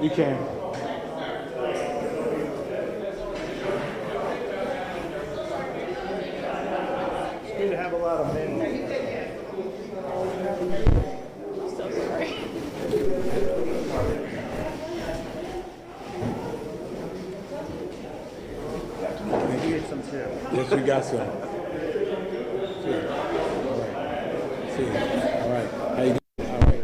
You can. It's good to have a lot of men. So sorry. You get some too. Yes, we got some. See. All right. How you doing? All right.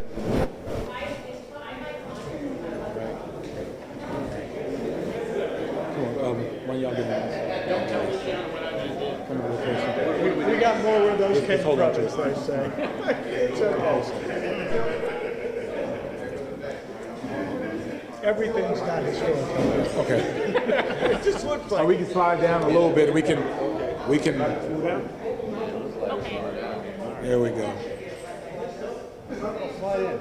Come on, one of y'all get this. Don't tell Luciano what I just did. Come on, closer. We got more where those Just came hold from, on to as they say. It's okay. Everything's not historical. Okay. It just looks like. We can slide down a little bit. We can. There we go. Slide in.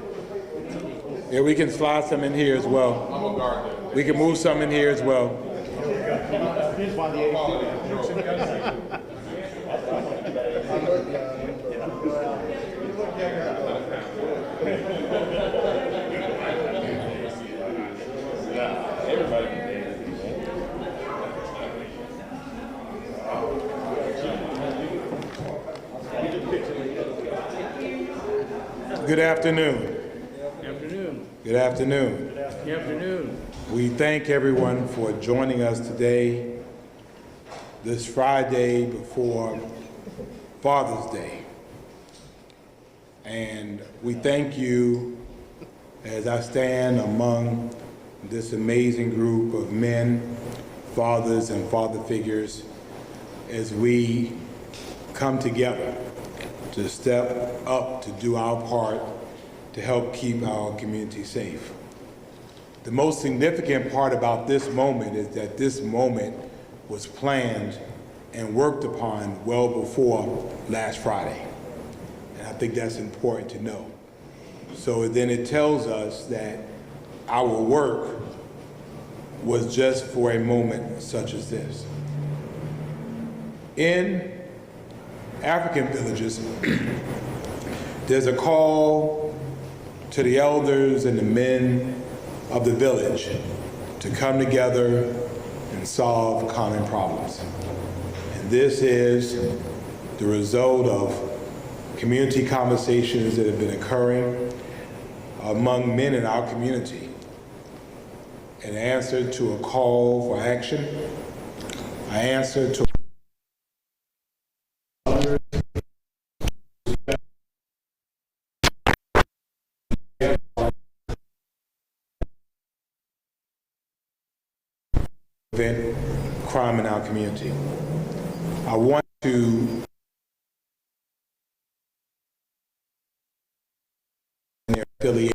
Yeah, we can slide some in here as well. We can move some in here as well. Here's one of the Good afternoon. Afternoon. Good afternoon. Good afternoon. We thank everyone for joining us today, this Friday before Father's Day. And we thank you as I stand among this amazing group of men, fathers and father figures, as we come together to step up to do our part to help keep our community safe. The most significant part about this moment is that this moment was planned and worked upon well before last Friday. And I think that's important to know. So then it tells us that our work was just for a moment such as this. In African villages, there's a call to the elders and the men of the village to come together and solve common problems. And this is the result of community conversations that have been occurring among men in our community. An answer to a call for action, an answer to prevent crime in our community. I want to their affiliations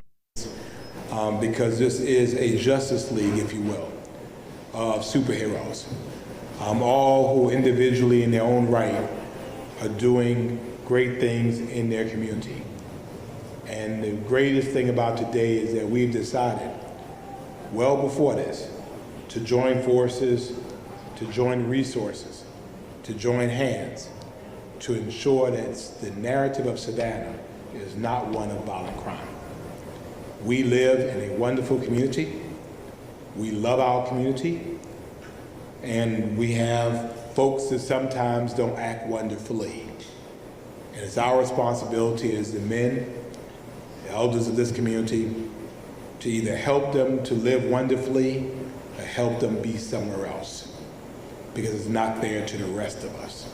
because this is a Justice League, if you will, of superheroes. All who individually in their own right are doing great things in their community. And the greatest thing about today is that we've decided, well before this, to join forces, to join resources, to join hands, to ensure that the narrative of Savannah is not one of violent crime. We live in a wonderful community. We love our community. And we have folks that sometimes don't act wonderfully. And it's our responsibility as the men, the elders of this community, to either help them to live wonderfully or help them be somewhere else, because it's not there to the rest of us.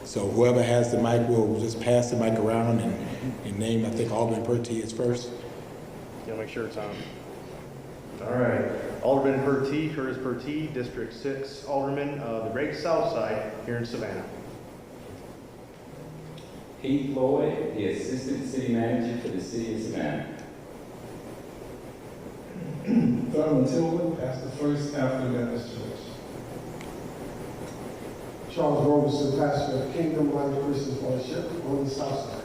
So whoever has the mic, we'll just pass the mic around and name, I think Alderman Pertee is first. Yeah, make sure it's on. All right. Alderman Pertee, Curtis Pertee, District 6 Alderman of the Great South Side here in Savannah. Heath Lloyd, the Assistant City Manager for the City of Savannah. Thurman Tillman, pastor First African Baptist Church. Charles Roberson, pastor of Kingdom Life Christian Fellowship on the South Side.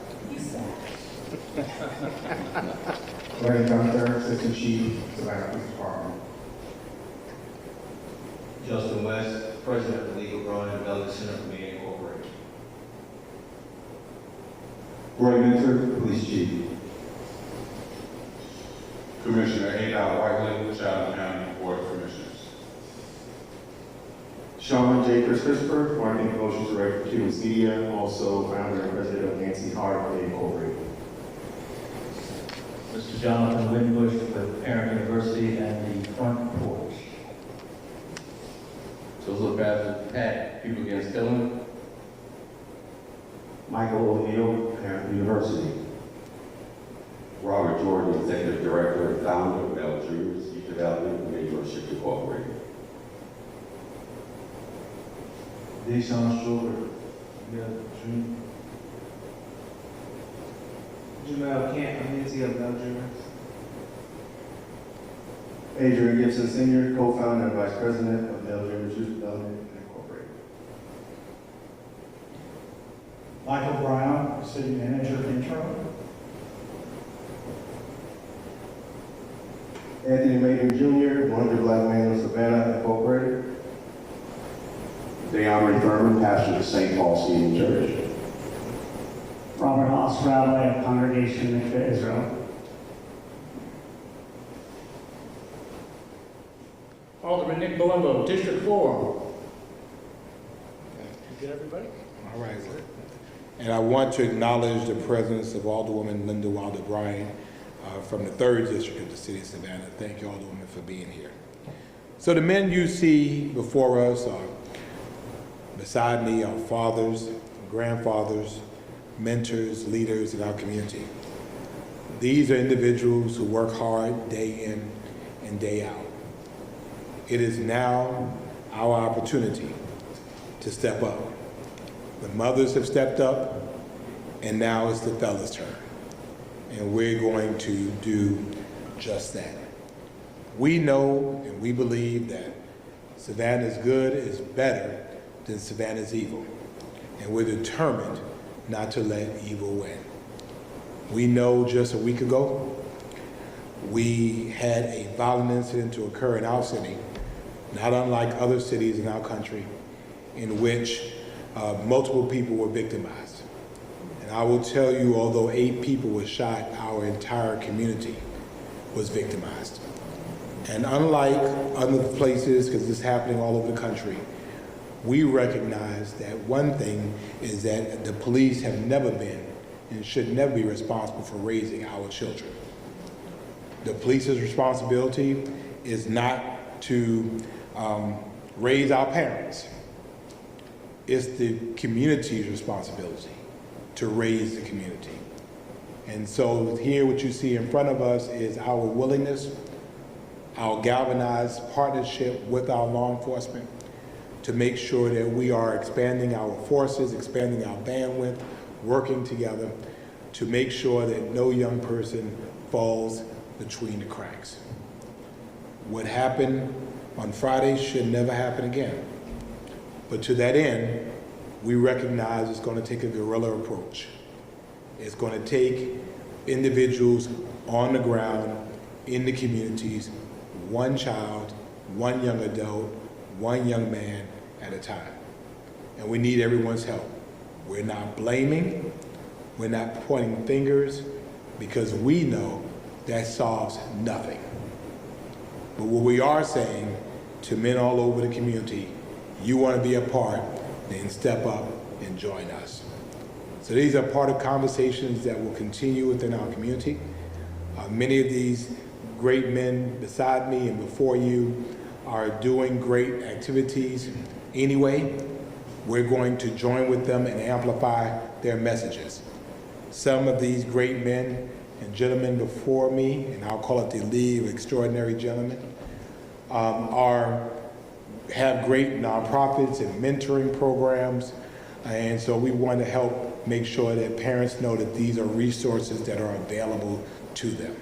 Larry Gunther, Assistant Chief, Savannah Police Department. Justin West, President of the Legal Growing and Development Center for Media Incorporated. Roy Minter, Police Chief. Camille Commissioner Adolph Whiteley, Chatham County Board of Commissioners. Sean J. Christopher, Marketing Promotions Director for Cuban's Media, also founder and president of Nancy Hart Incorporated. Mr. Jonathan Winbush with Parent University and the Front Porch. Joseph Bradford Pat, People Against Killing. Michael O'Neill, Parent University. Robert Jordan, Executive Director and Founder of Bell Juniors Youth Development and Mentorship Incorporated. Deshaun Shore, Jamel Kent, Nancy of Bell Juniors. Adrian Gibson Sr., co-founder and vice president of Bell Juniors Youth Development Incorporated. Michael Brown, city manager, interim. Anthony Maiden Jr., Wonder Black Man of Savannah Incorporated. De'Amari Thurman, pastor of St. Paul Stephen Church. Robert Haas, rabbi of Congregation Mikveh Israel. Alderman Nick Palumbo, District 4. Get everybody? All right. And I want to acknowledge the presence of Alderwoman Linda Wilder Bryan from the 3rd District of the City of Savannah. Thank you, Alderwoman, for being here. So the men you see before us are, beside me, are fathers, grandfathers, mentors, leaders in our community. These are individuals who work hard day in and day out. It is now our opportunity to step up. The mothers have stepped up, and now it's the fellas' turn. And we're going to do just that. We know and we believe that Savannah's good is better than Savannah's evil. And we're determined not to let evil win. We know just a week ago, we had a violent incident to occur in our city, not unlike other cities in our country, in which multiple people were victimized. And I will tell you, although 8 people were shot, our entire community was victimized. And unlike other places, because this is happening all over the country, we recognize that one thing is that the police have never been and should never be responsible for raising our children. The police's responsibility is not to raise our parents. It's the community's responsibility to raise the community. And so here what you see in front of us is our willingness, our galvanized partnership with our law enforcement to make sure that we are expanding our forces, expanding our bandwidth, working together to make sure that no young person falls between the cracks. What happened on Friday should never happen again. But to that end, we recognize it's going to take a guerrilla approach. It's going to take individuals on the ground, in the communities, one child, one young adult, one young man at a time. And we need everyone's help. We're not blaming, we're not pointing fingers, because we know that solves nothing. But what we are saying to men all over the community, you want to be a part, then step up and join us. So these are part of conversations that will continue within our community. Many of these great men beside me and before you are doing great activities anyway. We're going to join with them and amplify their messages. Some of these great men and gentlemen before me, and I'll call it the League of Extraordinary Gentlemen, have great nonprofits and mentoring programs, and so we want to help make sure that parents know that these are resources that are available to them.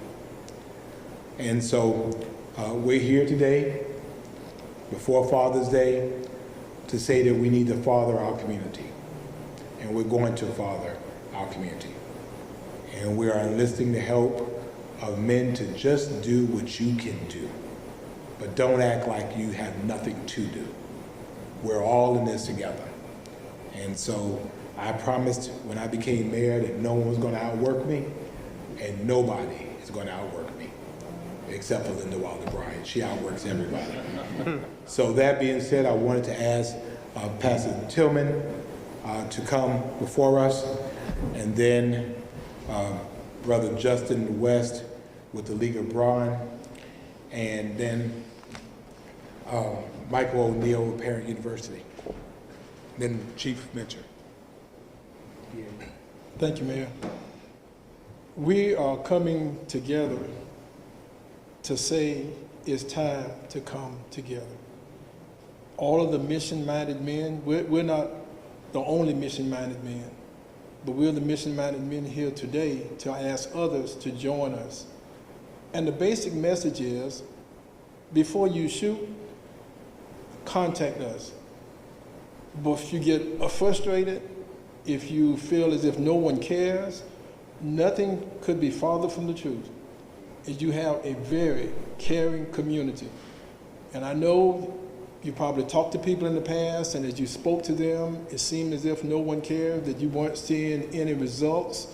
And so we're here today, before Father's Day, to say that we need to father our community. And we're going to father our community. And we are enlisting the help of men to just do what you can do. But don't act like you have nothing to do. We're all in this together. And so I promised when I became mayor that no one was going to outwork me, and nobody is going to outwork me. except for Linda Wilder Bryant. She outworks everybody. So that being said, I wanted to ask Pastor Tillman to come before us, and then Brother Justin West with the League of Braun, and then Michael O'Neill with Parent University, then Chief Mitchell. Thank you, Mayor. We are coming together to say it's time to come together. All of the mission-minded men, we're not the only mission-minded men, but we're the mission-minded men here today to ask others to join us. And the basic message is, before you shoot, contact us. But if you get frustrated, if you feel as if no one cares, nothing could be farther from the truth. Is you have a very caring community. And I know you probably talked to people in the past, and as you spoke to them, it seemed as if no one cared, that you weren't seeing any results.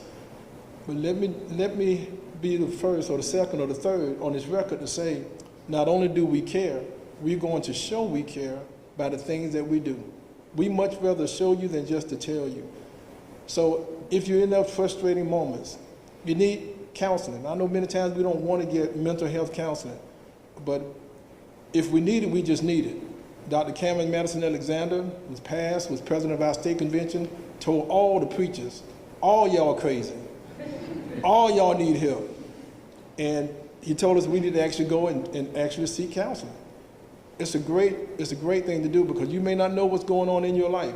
But let me be the first or the second or the third on this record to say, not only do we care, we're going to show we care by the things that we do. We much rather show you than just to tell you. So if you're in those frustrating moments, you need counseling. I know many times we don't want to get mental health counseling, but if we need it, we just need it. Dr. Cameron Madison Alexander was president of our state convention, told all the preachers, all y'all crazy. All y'all need help. And he told us we need to actually go and actually seek counseling. It's a great thing to do, because you may not know what's going on in your life.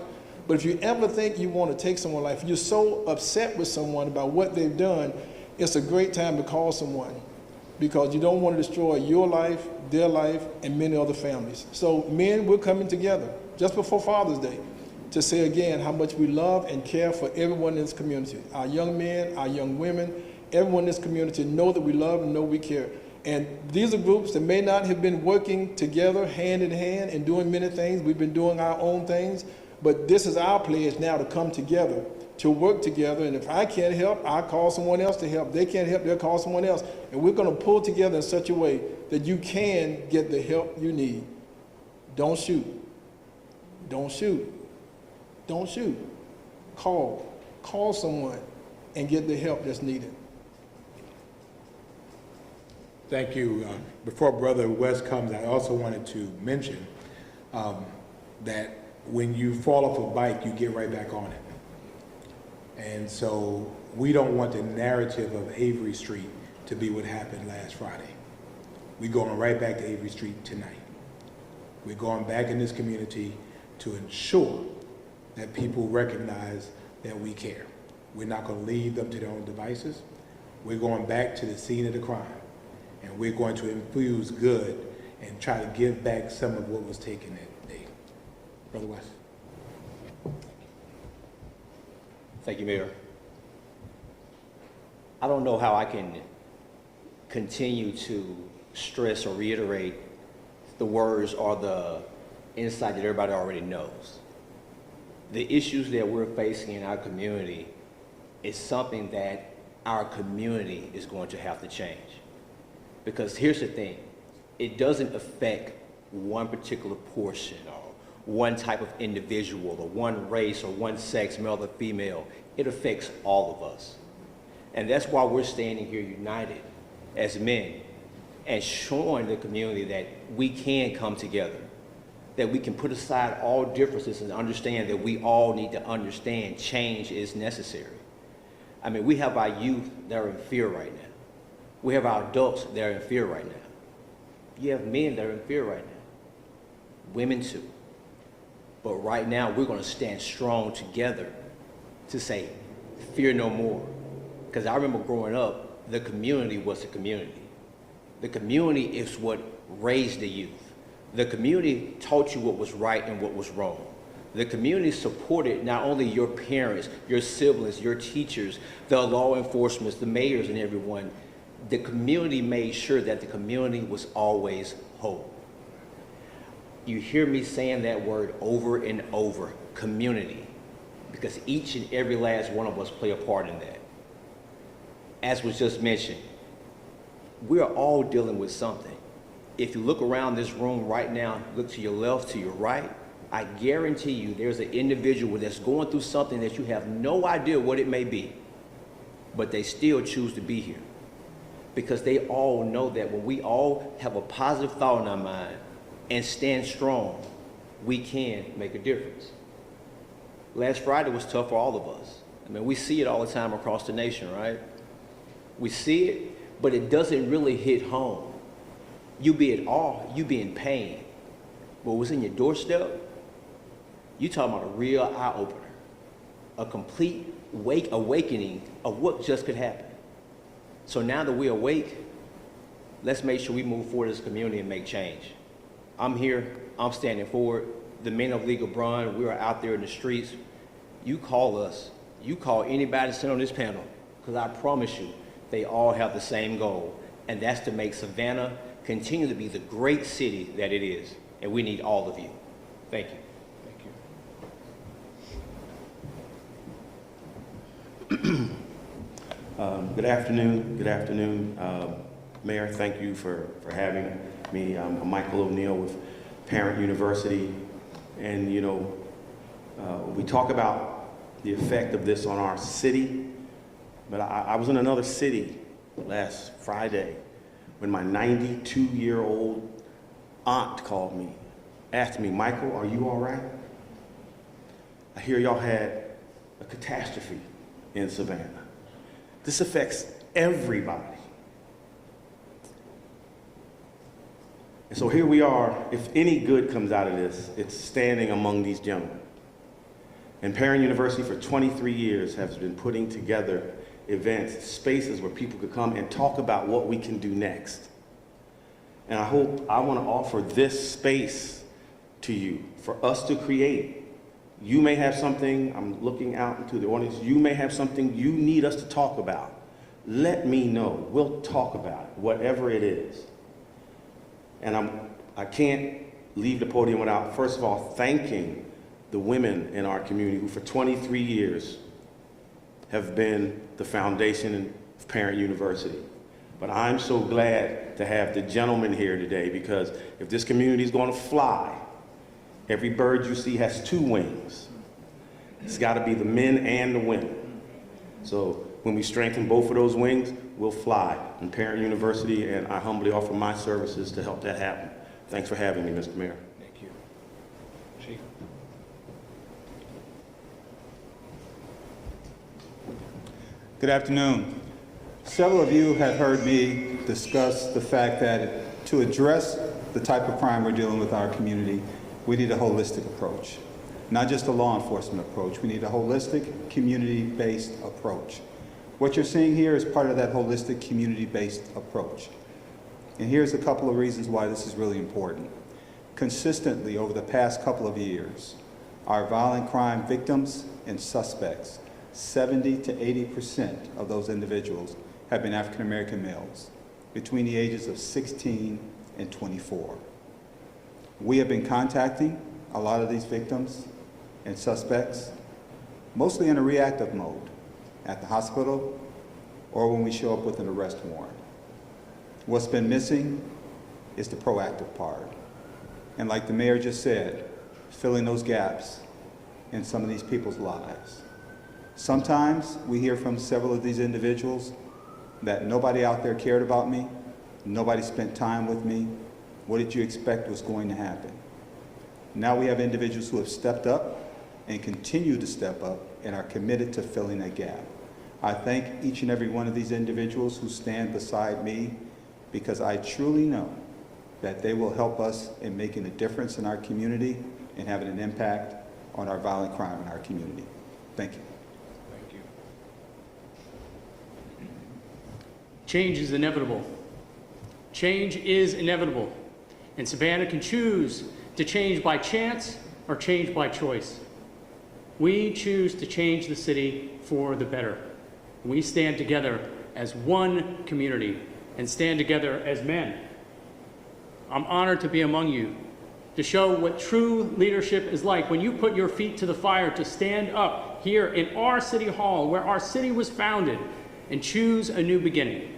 But if you ever think you want to take someone's life, if you're so upset with someone about what they've done, it's a great time to call someone, because you don't want to destroy your life, their life, and many other families. So men, we're coming together just before Father's Day to say again how much we love and care for everyone in this community. Our young men, our young women, everyone in this community know that we love and know we care. And these are groups that may not have been working together hand in hand and doing many things. We've been doing our own things, but this is our pledge now to come together, to work together. And if I can't help, I'll call someone else to help. They can't help, they'll call someone else. And we're going to pull together in such a way that you can get the help you need. Don't shoot. Don't shoot. Don't shoot. Call someone and get the help that's needed. Thank you. Before Brother West comes, I also wanted to mention that when you fall off a bike, you get right back on it. And so we don't want the narrative of Avery Street to be what happened last Friday. We're going right back to Avery Street tonight. We're going back in this community to ensure that people recognize that we care. We're not going to leave them to their own devices. We're going back to the scene of the crime, and we're going to infuse good and try to give back some of what was taken that day. Brother West. Thank you, Mayor. I don't know how I can continue to stress or reiterate the words or the insight that everybody already knows. The issues that we're facing in our community is something that our community is going to have to change. Because here's the thing, it doesn't affect one particular portion or one type of individual or one race or one sex, male or female. It affects all of us. And that's why we're standing here united as men and showing the community that we can come together, that we can put aside all differences and understand that we all need to understand change is necessary. I mean, we have our youth that are in fear right now. We have our adults that are in fear right now. You have men that are in fear right now. Women too. But right now, we're going to stand strong together to say, fear no more. Because I remember growing up, the community was the community. The community is what raised the youth. The community taught you what was right and what was wrong. The community supported not only your parents, your siblings, your teachers, the law enforcement, the mayors and everyone. The community made sure that the community was always whole. You hear me saying that word over and over, community, because each and every last one of us play a part in that. As was just mentioned, we're all dealing with something. If you look around this room right now, look to your left, to your right, I guarantee you there's an individual that's going through something that you have no idea what it may be, but they still choose to be here. Because they all know that when we all have a positive thought in our mind and stand strong, we can make a difference. Last Friday was tough for all of us. I mean, we see it all the time across the nation, right? We see it, but it doesn't really hit home. You be in awe, you be in pain. But what's in your doorstep, you talking about a real eye-opener, a complete awakening of what just could happen. So now that we're awake, let's make sure we move forward as a community and make change. I'm here, I'm standing forward. The men of League of Braun, we are out there in the streets. You call us, you call anybody sitting on this panel, because I promise you, they all have the same goal, and that's to make Savannah continue to be the great city that it is, and we need all of you. Thank you. Good afternoon. Mayor, thank you for having me. I'm Michael O'Neill with Parent University. And, you know, we talk about the effect of this on our city, but I was in another city last Friday when my 92-year-old aunt called me, asked me, Michael, are you all right? I hear y'all had a catastrophe in Savannah. This affects everybody. And so here we are. If any good comes out of this, it's standing among these gentlemen. And Parent University for 23 years has been putting together events, spaces where people could come and talk about what we can do next. And I want to offer this space to you for us to create. You may have something, I'm looking out into the audience, you may have something you need us to talk about. Let me know. We'll talk about it, whatever it is. And I can't leave the podium without, first of all, thanking the women in our community who for 23 years have been the foundation of Parent University. But I'm so glad to have the gentlemen here today, because if this community is going to fly, every bird you see has two wings. It's got to be the men and the women. So when we strengthen both of those wings, we'll fly in Parent University, and I humbly offer my services to help that happen. Thanks for having me, Mr. Mayor. Thank you. Chief. Good afternoon. Several of you have heard me discuss the fact that to address the type of crime we're dealing with in our community, we need a holistic approach. Not just a law enforcement approach. We need a holistic, community-based approach. What you're seeing here is part of that holistic, community-based approach. And here's a couple of reasons why this is really important. Consistently over the past couple of years, our violent crime victims and suspects, 70 to 80% of those individuals have been African American males between the ages of 16 and 24. We have been contacting a lot of these victims and suspects, mostly in a reactive mode, at the hospital or when we show up with an arrest warrant. What's been missing is the proactive part. And like the mayor just said, filling those gaps in some of these people's lives. Sometimes we hear from several of these individuals that nobody out there cared about me, nobody spent time with me, what did you expect was going to happen? Now we have individuals who have stepped up and continue to step up and are committed to filling that gap. I thank each and every one of these individuals who stand beside me, because I truly know that they will help us in making a difference in our community and having an impact on our violent crime in our community. Thank you. Thank you. Change is inevitable. Change is inevitable. And Savannah can choose to change by chance or change by choice. We choose to change the city for the better. We stand together as one community and stand together as men. I'm honored to be among you, to show what true leadership is like when you put your feet to the fire to stand up here in our city hall, where our city was founded, and choose a new beginning.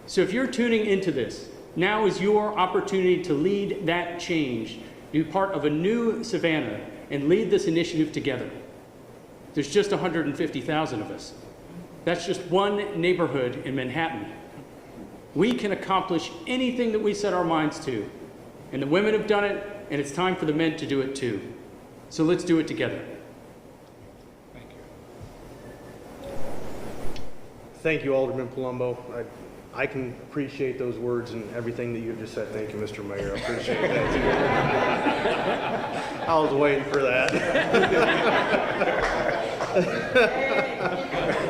So if you're tuning into this, now is your opportunity to lead that change, be part of a new Savannah, and lead this initiative together. There's just 150,000 of us. That's just one neighborhood in Manhattan. We can accomplish anything that we set our minds to. And the women have done it, and it's time for the men to do it too. So let's do it together. Thank you, Alderman Palumbo. I can appreciate those words and everything that you've just said. Thank you, Mr. Mayor. I appreciate that. I was waiting for that.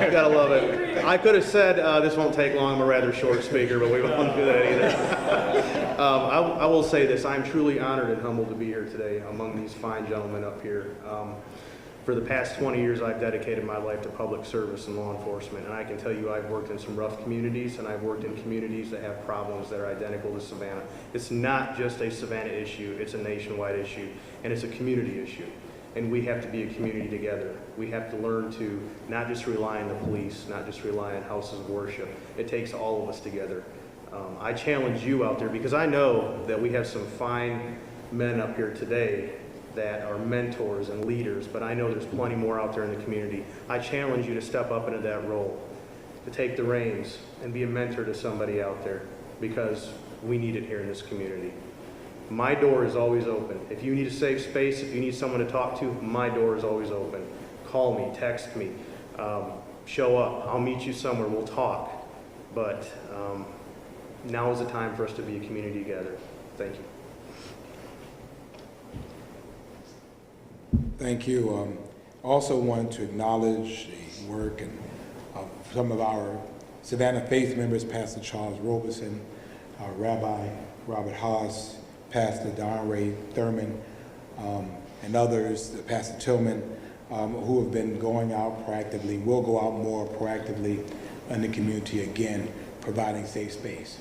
You gotta love it. I could have said this won't take long. I'm a rather short speaker, but we won't do that either. I will say this. I'm truly honored and humbled to be here today among these fine gentlemen up here. For the past 20 years, I've dedicated my life to public service and law enforcement, and I can tell you I've worked in some rough communities, and I've worked in communities that have problems that are identical to Savannah. It's not just a Savannah issue, it's a nationwide issue, and it's a community issue. And we have to be a community together. We have to learn to not just rely on the police, not just rely on houses of worship. It takes all of us together. I challenge you out there, because I know that we have some fine men up here today that are mentors and leaders, but I know there's plenty more out there in the community. I challenge you to step up into that role, to take the reins and be a mentor to somebody out there, because we need it here in this community. My door is always open. If you need a safe space, if you need someone to talk to, my door is always open. Call me, text me, show up. I'll meet you somewhere, we'll talk. But now is the time for us to be a community together. Thank you. Thank you. Also wanted to acknowledge the work and some of our Savannah Faith members, Pastor Charles Robeson, Rabbi Robert Haas, Pastor Don Ray Thurman, and others, Pastor Tillman, who have been going out proactively, will go out more proactively in the community again, providing safe space.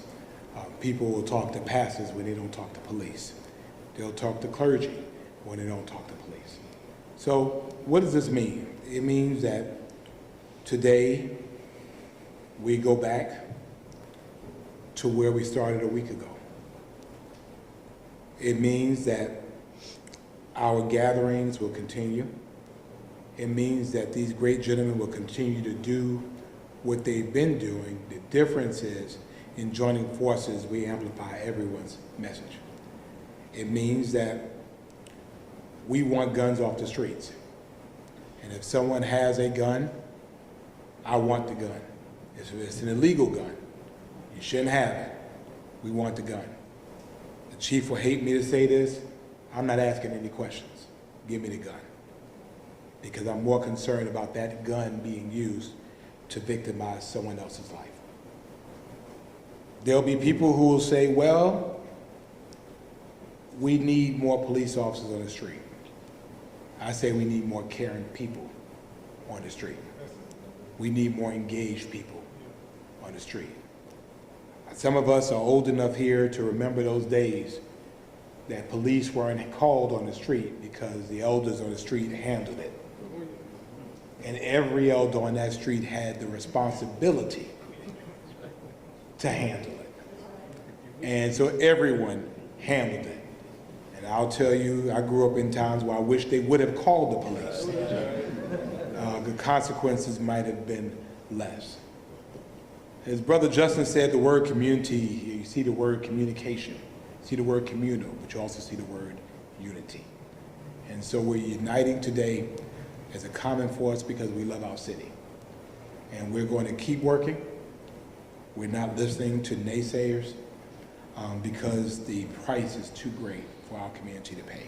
People will talk to pastors when they don't talk to police. They'll talk to clergy when they don't talk to police. So what does this mean? It means that today we go back to where we started a week ago. It means that our gatherings will continue. It means that these great gentlemen will continue to do what they've been doing. The difference is in joining forces, we amplify everyone's message. It means that we want guns off the streets. And if someone has a gun, I want the gun. It's an illegal gun. You shouldn't have it. We want the gun. The chief will hate me to say this. I'm not asking any questions. Give me the gun. Because I'm more concerned about that gun being used to victimize someone else's life. There'll be people who will say, well, we need more police officers on the street. I say we need more caring people on the street. We need more engaged people on the street. Some of us are old enough here to remember those days that police weren't called on the street because the elders on the street handled it. And every elder on that street had the responsibility to handle it. And so everyone handled it. And I'll tell you, I grew up in times where I wish they would have called the police. The consequences might have been less. As Brother Justin said, the word community, you see the word communication, you see the word communal, but you also see the word unity. And so we're uniting today as a common force because we love our city. And we're going to keep working. We're not listening to naysayers because the price is too great for our community to pay.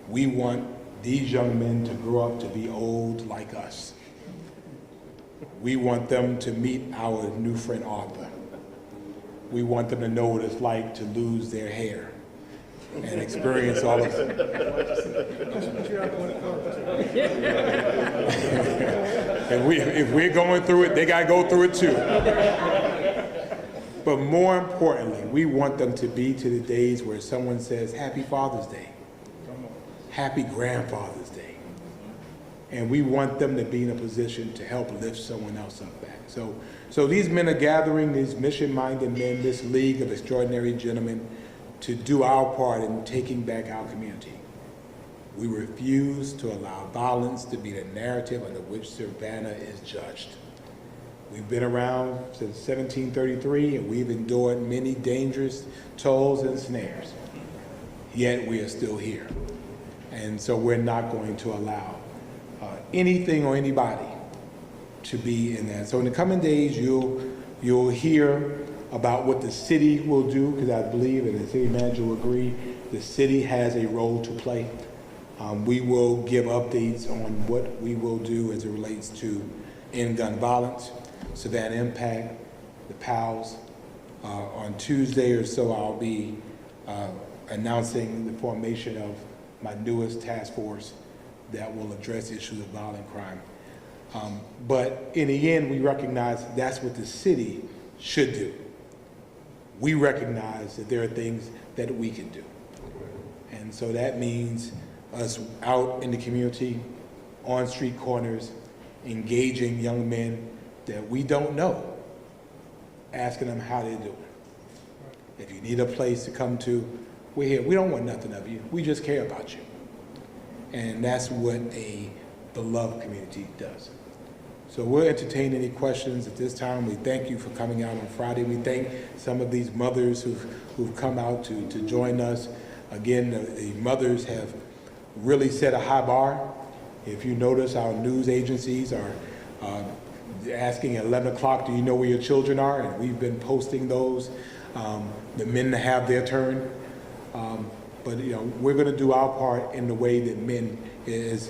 We want these young men to grow up to be old like us. We want them to meet our new friend Arthur. We want them to know what it's like to lose their hair and experience all of it. And if we're going through it, they got to go through it too. But more importantly, we want them to be to the days where someone says, Happy Father's Day, Happy Grandfather's Day, and we want them to be in a position to help lift someone else up back. So these men are gathering, these mission-minded men, this League of Extraordinary Gentlemen, to do our part in taking back our community. We refuse to allow violence to be the narrative under which Savannah is judged. We've been around since 1733, and we've endured many dangerous tolls and snares. Yet we are still here. And so we're not going to allow anything or anybody to be in that. So in the coming days, you'll hear about what the city will do, because I believe, and the city manager will agree, the city has a role to play. We will give updates on what we will do as it relates to end gun violence, Savannah Impact, the PALs. On Tuesday or so, I'll be announcing the formation of my newest task force that will address issues of violent crime. But in the end, we recognize that's what the city should do. We recognize that there are things that we can do. And so that means us out in the community, on street corners, engaging young men that we don't know, asking them how they're doing. If you need a place to come to, we're here. We don't want nothing of you. We just care about you. And that's what a beloved community does. So we'll entertain any questions at this time. We thank you for coming out on Friday. We thank some of these mothers who've come out to join us. Again, the mothers have really set a high bar. If you notice, our news agencies are asking at 11 o'clock, do you know where your children are? And we've been posting those, the men to have their turn. But you know, we're going to do our part in the way that men, as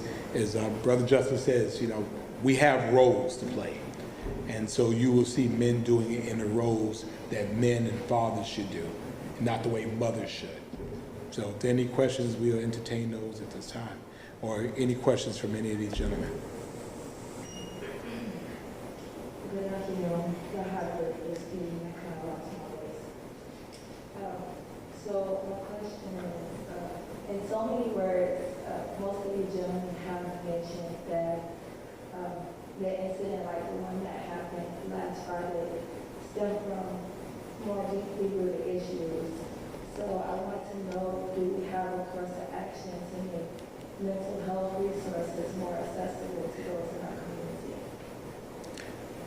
Brother Justice says, you know, we have roles to play. And so you will see men doing it in the roles that men and fathers should do, and not the way mothers should. So if there are any questions, we'll entertain those at this time, or any questions from any of these gentlemen. Good afternoon. So my question is, in so many words, most of you gentlemen have mentioned that the incident like the one that happened last Friday stemmed from more deeply rooted issues. So I want to know, do we have a course of action to make mental health resources more accessible to those in our community?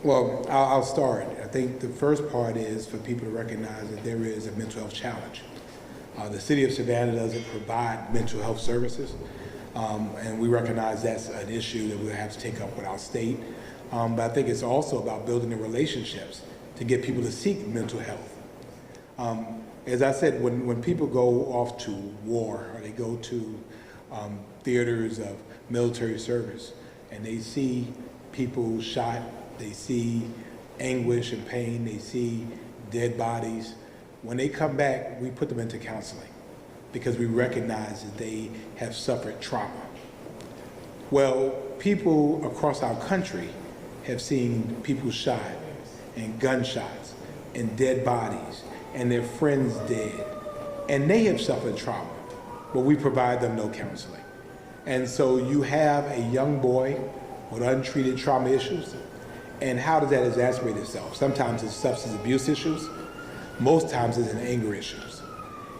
Well, I'll start. I think the first part is for people to recognize that there is a mental health challenge. The city of Savannah doesn't provide mental health services, and we recognize that's an issue that we'll have to take up with our state. But I think it's also about building the relationships to get people to seek mental health. As I said, when people go off to war, or they go to theaters of military service, and they see people shot, they see anguish and pain, they see dead bodies, when they come back, we put them into counseling because we recognize that they have suffered trauma. Well, people across our country have seen people shot and gunshots and dead bodies and their friends dead, and they have suffered trauma, but we provide them no counseling. And so you have a young boy with untreated trauma issues, and how does that exacerbate itself? Sometimes it's substance abuse issues, most times it's in anger issues.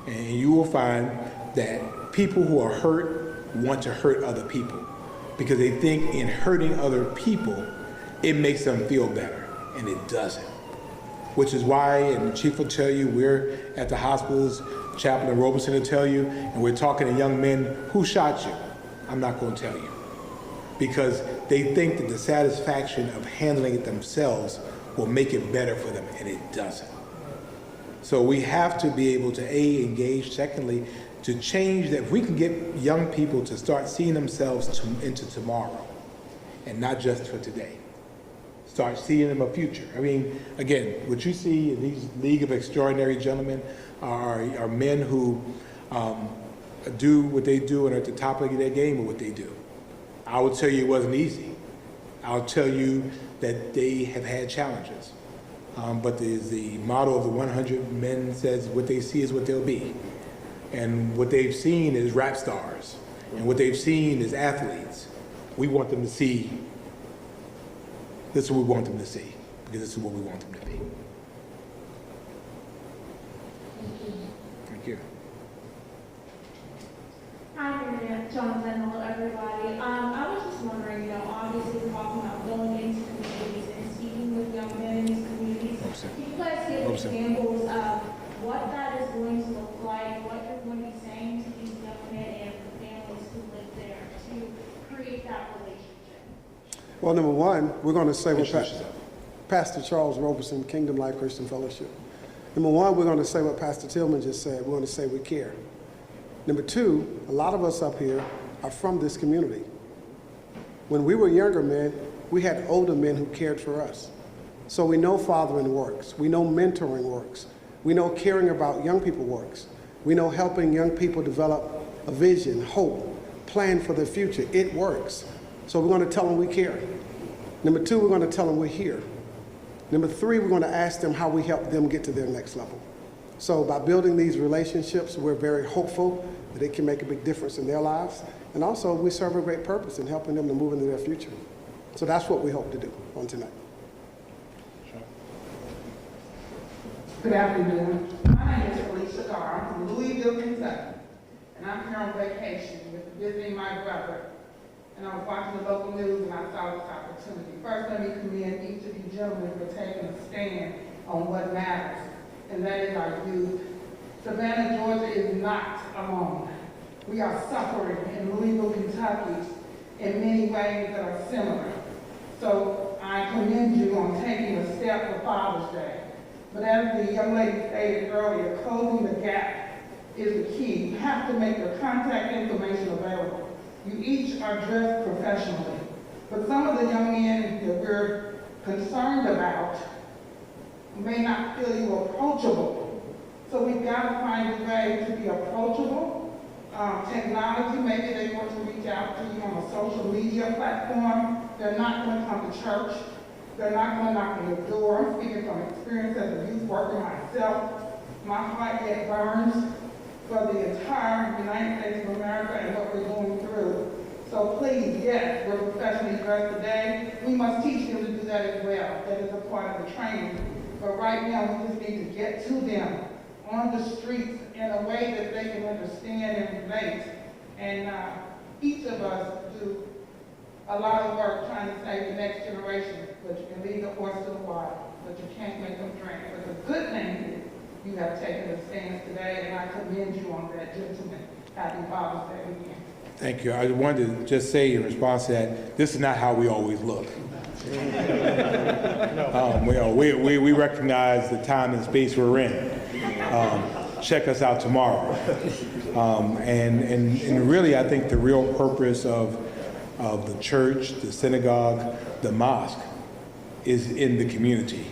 And you will find that people who are hurt want to hurt other people because they think in hurting other people, it makes them feel better, and it doesn't. Which is why, and the chief will tell you, we're at the hospitals, Chaplain Robeson will tell you, and we're talking to young men, who shot you? I'm not going to tell you. Because they think that the satisfaction of handling it themselves will make it better for them, and it doesn't. So we have to be able to, A, engage, secondly, to change that. If we can get young people to start seeing themselves into tomorrow, and not just for today. Start seeing them a future. I mean, again, what you see in these League of Extraordinary Gentlemen are men who do what they do and are at the top of their game of what they do. I will tell you it wasn't easy. I'll tell you that they have had challenges. But the motto of the 100 men says what they see is what they'll be. And what they've seen is rap stars. And what they've seen is athletes. we want them to see, this is what we want them to see, because this is what we want them to be. Thank you. Hi, Maria. Jonathan. Hello, everybody. I was just wondering, obviously we're talking about going into communities and speaking with young men in these communities. Can you guys give examples of what that is going to look like, what you're going to be saying to these young men and the families who live there to create that relationship? Well, number one, we're going to say what Pastor Charles Roberson, Kingdom Life Christian Fellowship. Number one, we're going to say what Pastor Tillman just said. We're going to say we care. Number two, a lot of us up here are from this community. When we were younger men, we had older men who cared for us. So we know fathering works. We know mentoring works. We know caring about young people works. We know helping young people develop a vision, hope, plan for their future. It works. So we're going to tell them we care. Number two, we're going to tell them we're here. Number three, we're going to ask them how we help them get to their next level. So by building these relationships, we're very hopeful that it can make a big difference in their lives. And also, we serve a great purpose in helping them to move into their future. So that's what we hope to do on tonight. Good afternoon. My name is Felicia Carr. I'm from Louisville, Kentucky. And I'm here on vacation visiting my brother. And I was watching the local news and I saw this opportunity. First, let me commend each of you gentlemen for taking a stand on what matters, and that is our youth. Savannah, Georgia is not alone. We are suffering in Louisville, Kentucky in many ways that are similar. So I commend you on taking a step for Father's Day. But as the young lady stated earlier, closing the gap is the key. You have to make your contact information available. You each are dressed professionally. But some of the young men that we're concerned about may not feel you approachable. So we've got to find a way to be approachable. Technology, maybe they want to reach out to you on a social media platform. They're not going to come to church. They're not going to knock on your door. I'm speaking from experience as a youth worker myself. My heart yet burns for the entire United States of America and what we're going through. So please, yes, we're professionally dressed today. We must teach them to do that as well. That is a part of the training. But right now, we just need to get to them on the streets in a way that they can understand and relate. And each of us do a lot of work trying to save the next generation. But you can lead the horse to the water, but you can't make them drink. But the good thing is you have taken a stance today, and I commend you on that, gentlemen. Happy Father's Day again. Thank you. I wanted to just say in response to that, this is not how we always look. We recognize the time and space we're in. Check us out tomorrow. And really, I think the real purpose of the church, the synagogue, the mosque is in the community.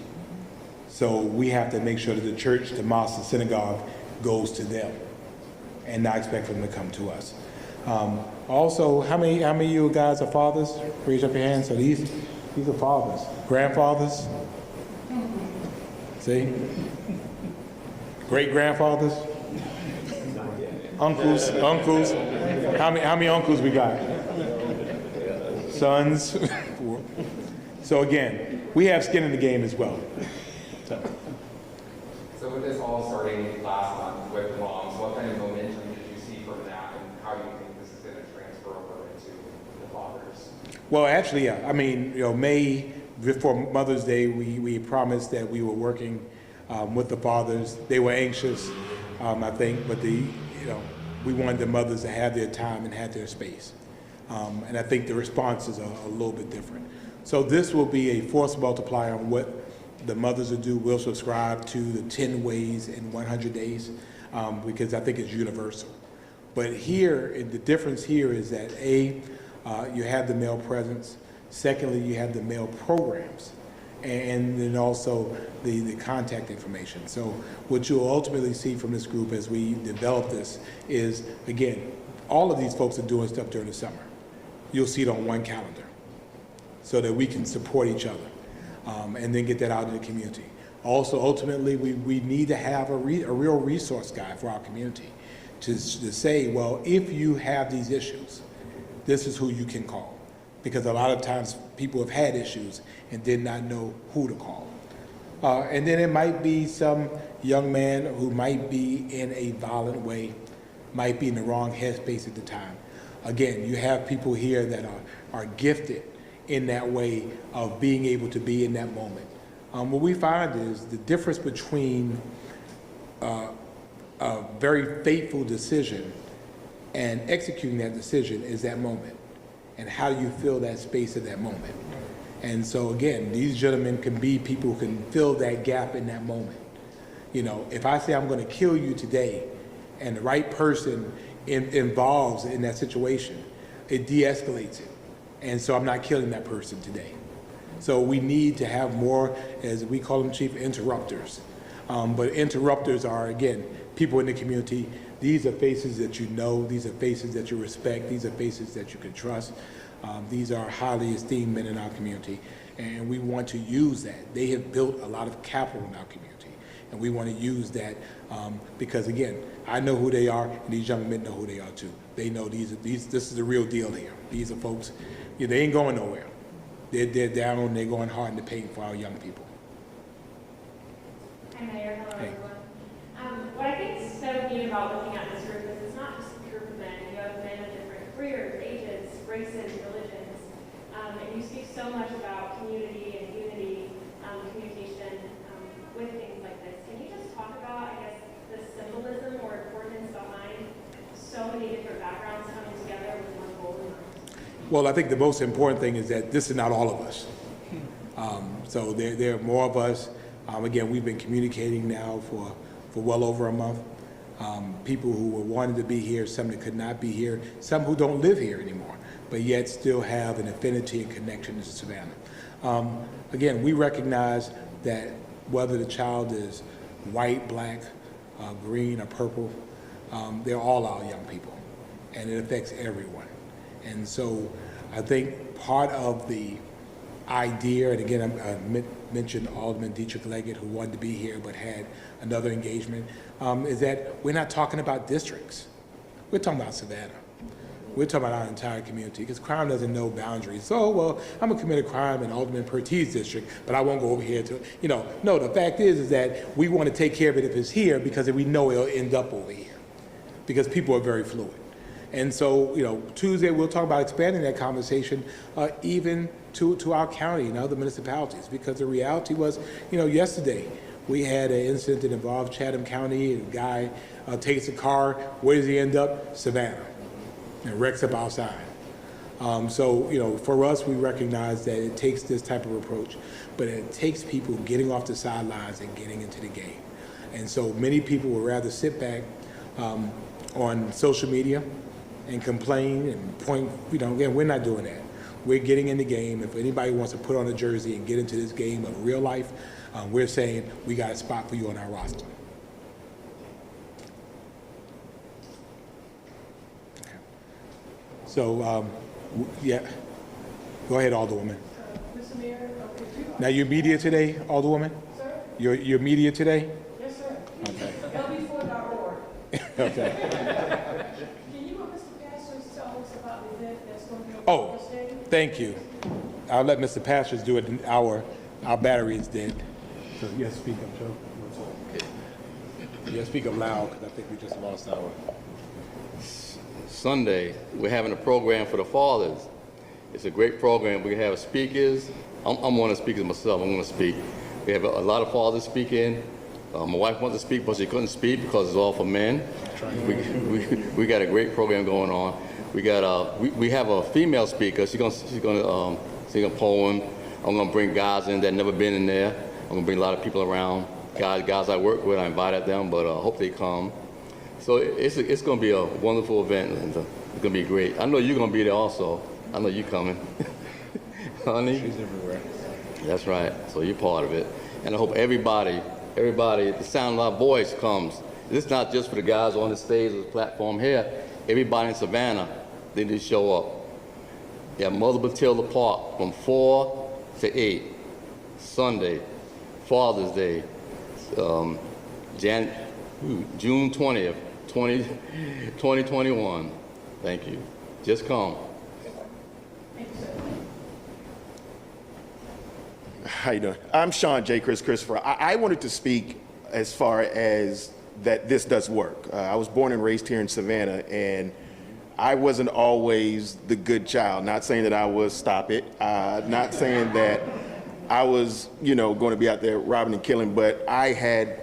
So we have to make sure that the church, the mosque, the synagogue goes to them and not expect them to come to us. Also, how many of you guys are fathers? Raise up your hands. So these are fathers. Grandfathers? See? Great-grandfathers? Uncles? How many uncles we got? Sons? So again, we have skin in the game as well. So with this all starting last month with the moms, what kind of momentum did you see from that, and how do you think this is going to transfer over into the fathers? Well, actually, yeah. I mean, May before Mother's Day, we promised that we were working with the fathers. They were anxious, I think, but we wanted the mothers to have their time and have their space. And I think the responses are a little bit different. So this will be a force multiplier on what the mothers will do. We'll subscribe to the 10 ways in 100 days because I think it's universal. But here, the difference here is that you have the male presence. Secondly, you have the male programs. And then also the contact information. So what you'll ultimately see from this group as we develop this is, again, all of these folks are doing stuff during the summer. You'll see it on one calendar so that we can support each other and then get that out in the community. Also, ultimately, we need to have a real resource guide for our community to say, well, if you have these issues, this is who you can call. because a lot of times people have had issues and did not know who to call. And then it might be some young man who might be in a violent way, might be in the wrong headspace at the time. Again, you have people here that are gifted in that way of being able to be in that moment. What we find is the difference between a very faithful decision and executing that decision is that moment. And how do you fill that space at that moment? And so again, these gentlemen can be people who can fill that gap in that moment. You know, if I say I'm going to kill you today and the right person involves in that situation, it de-escalates it. And so I'm not killing that person today. So we need to have more, as we call them, chief interrupters. But interrupters are, again, people in the community. These are faces that you know. These are faces that you respect. These are faces that you can trust. These are highly esteemed men in our community, and we want to use that. They have built a lot of capital in our community, and we want to use that because, again, I know who they are, and these young men know who they are too. They know this is the real deal here. These are folks, they ain't going nowhere. They're down and they're going hard in the paint for our young people. Hi, Mayor. Hello, Hey. everyone. What I think is so neat about looking at this group is it's not just a group of men. You have men of different careers, ages, races, religions, and you speak so much about community and unity, communication with things like this. Can you just talk about, I guess, the symbolism or importance behind so many different backgrounds coming together with one goal in mind? Well, I think the most important thing is that this is not all of us. So there are more of us. Again, we've been communicating now for well over a month. People who were wanting to be here, some that could not be here, some who don't live here anymore, but yet still have an affinity and connection to Savannah. Again, we recognize that whether the child is white, black, green, or purple, they're all our young people, and it affects everyone. And so I think part of the idea, and again, I mentioned Alderman Dietrich Leggett, who wanted to be here but had another engagement, is that we're not talking about districts. We're talking about Savannah. We're talking about our entire community, because crime doesn't know boundaries. So, well, I'm gonna commit a crime in Alderman Perttee's district, but I won't go over here to, no, the fact is that we want to take care of it if it's here, because we know it'll end up over here, because people are very fluid. And so, Tuesday we'll talk about expanding that conversation even to our county and other municipalities, because the reality was, yesterday we had an incident that involved Chatham County, and a guy takes a car, where does he end up? Savannah, and wrecks up outside. So, for us, we recognize that it takes this type of approach, but it takes people getting off the sidelines and getting into the game. And so many people would rather sit back on social media and complain and point, again, we're not doing that. We're getting in the game. If anybody wants to put on a jersey and get into this game of real life, we're saying we got a spot for you on our roster. Okay. So, yeah, go ahead, Alderwoman. Mr. Mayor, Now, you're media today, Alderwoman? Sir? You're media today? Yes, sir. Okay. L4.org. Okay. Can you or Mr. Pastors tell us about the event that's going to be on Oh, Thursday? thank you. I'll let Mr. Pastors do it. Our battery is dead. So yes, speak up, Joe. Yes, speak up loud, because I think we just lost our. Sunday, we're having a program for the fathers. It's a great program. We have speakers. I'm one of the speakers myself. I'm going to speak. We have a lot of fathers speaking. My wife wanted to speak, but she couldn't speak because it's all for men. We got a great program going on. We got we have a female speaker. She's gonna sing a poem. I'm gonna bring guys in that never been in there. I'm gonna bring a lot of people around. Guys I work with, I invited them, but I hope they come. So it's gonna be a wonderful event, and it's gonna be great. I know you're gonna be there also. I know you're coming, honey. She's everywhere. That's right. So you're part of it, and I hope everybody, the sound of our voice comes. This is not just for the guys on the stage or the platform here. Everybody in Savannah, they need to show up. Yeah, Mother Matilda Park from 4 to 8, Sunday, Father's Day, June 20th, 2021. Thank you. Just come. Thank you, sir. How you doing? I'm Sean J. Christopher. I wanted to speak as far as that this does work. I was born and raised here in Savannah, and I wasn't always the good child. Not saying that I was, stop it. Not saying that I was, going to be out there robbing and killing, but I had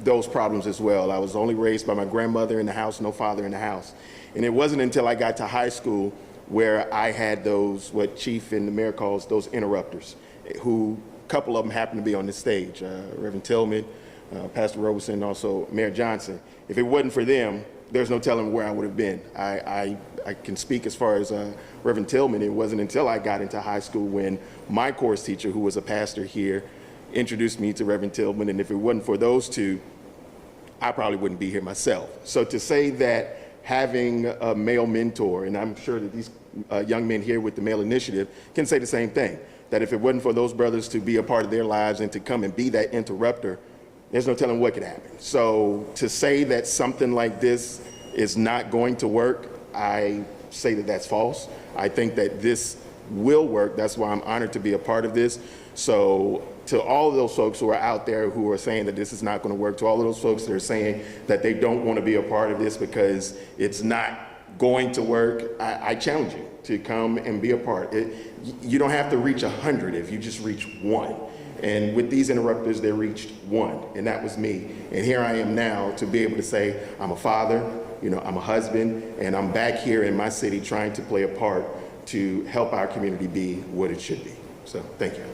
those problems as well. I was only raised by my grandmother in the house, no father in the house. And it wasn't until I got to high school where I had those, what Chief and the mayor calls those interrupters, who a couple of them happened to be on this stage, Reverend Tillman, Pastor Robeson, and also Mayor Johnson. If it wasn't for them, there's no telling where I would have been. I can speak as far as Reverend Tillman. It wasn't until I got into high school when my course teacher, who was a pastor here, introduced me to Reverend Tillman, and if it wasn't for those two, I probably wouldn't be here myself. So to say that having a male mentor, and I'm sure that these young men here with the Male Initiative can say the same thing, that if it wasn't for those brothers to be a part of their lives and to come and be that interrupter, there's no telling what could happen. So to say that something like this is not going to work, I say that that's false. I think that this will work. That's why I'm honored to be a part of this. So to all of those folks who are out there who are saying that this is not going to work, to all of those folks that are saying that they don't want to be a part of this because it's not going to work, I challenge you to come and be a part. You don't have to reach 100 if you just reach 1. And with these interrupters, they reached 1, and that was me. And here I am now to be able to say, I'm a father, I'm a husband, and I'm back here in my city trying to play a part to help our community be what it should be. So, thank you.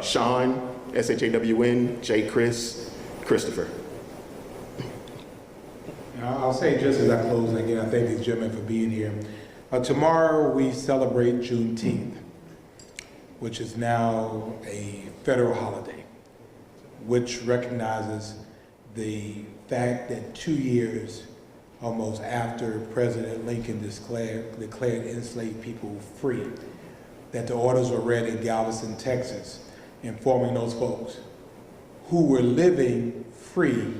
Sean, S-H-A-W-N, J. Chris, Christopher. I'll say just as I close, and again, I thank these gentlemen for being here. Tomorrow we celebrate Juneteenth, which is now a federal holiday, which recognizes the fact that 2 years almost after President Lincoln declared enslaved people free, that the orders were read in Galveston, Texas, informing those folks who were living free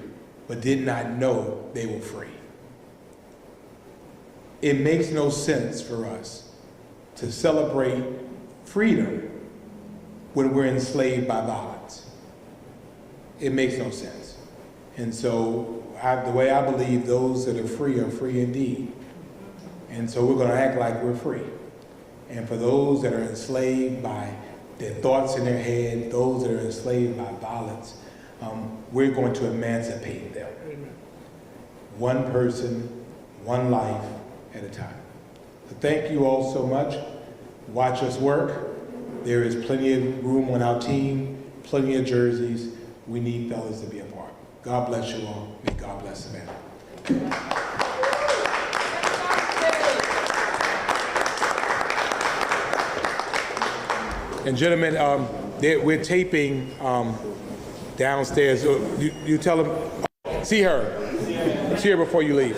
but did not know they were free. It makes no sense for us to celebrate freedom when we're enslaved by violence. It makes no sense. And so the way I believe those that are free indeed. And so we're going to act like we're free. And for those that are enslaved by their thoughts in their head, those that are enslaved by violence, we're going to emancipate them. Amen. One person, one life at a time. So thank you all so much. Watch us work. There is plenty of room on our team, plenty of jerseys. We need fellas to be a part. God bless you all. May God bless Savannah. And gentlemen, we're taping downstairs. You tell them, see her before you leave.